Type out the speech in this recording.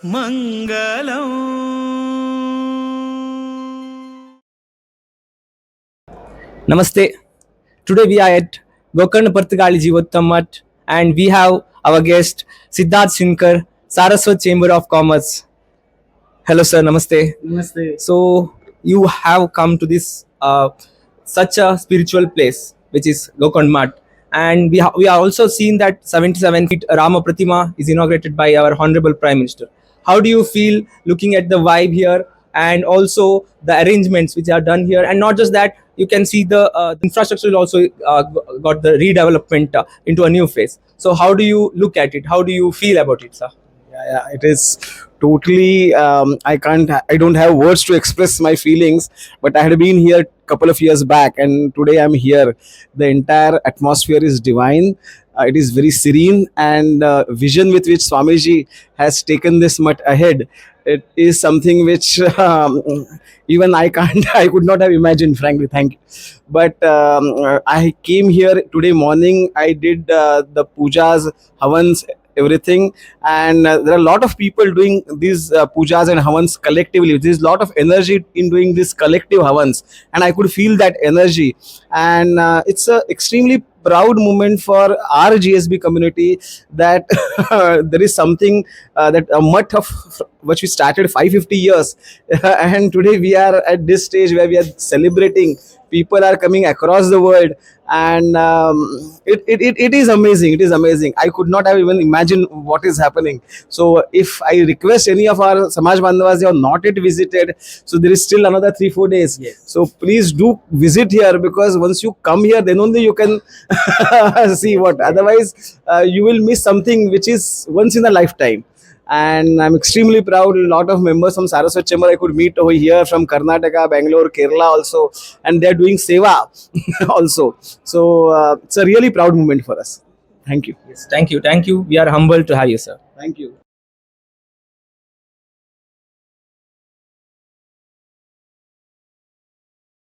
Mangalam. Namaste. Today we are at Gokarna Partagali Jivottam and we have our guest Siddharth Sinkar, Saraswata Chamber of Commerce. Hello sir, namaste. Namaste. So you have come to this such a spiritual place which is Gokarna Mat, and we are also seen that 77 feet Rama Pratima is inaugurated by our Honorable Prime Minister. How do you feel looking at the vibe here and also the arrangements which are done here? And not just that, you can see the infrastructure will also got the redevelopment into a new phase. So how do you look at it? How do you feel about it, sir? Yeah, it is totally. I don't have words to express my feelings. But I had been here a couple of years back, and today I'm here. The entire atmosphere is divine. It is very serene, and vision with which Swamiji has taken this much ahead. It is something which even I can't. I could not have imagined. Frankly, thank you. But I came here today morning. I did the pujas, havans, everything, and there are a lot of people doing these pujas and havans collectively. There's a lot of energy in doing this collective havans, and I could feel that energy. And it's a extremely proud moment for our GSB community that there is something that a mutt of which we started 550 years and today we are at this stage where we are celebrating. People are coming across the world, and it is amazing. It is amazing. I could not have even imagined what is happening. So if I request any of our Samaj Bandhavas, they have not yet visited, so there is still another 3-4 days. Yes. So please do visit here, because once you come here, then only you can see what. Otherwise, you will miss something which is once in a lifetime. And I'm extremely proud. A lot of members from Saraswata Chamber I could meet over here from Karnataka, Bangalore, Kerala also, and they're doing seva also. So it's a really proud moment for us. Thank you. Yes, thank you. Thank you. We are humbled to have you, sir. Thank you.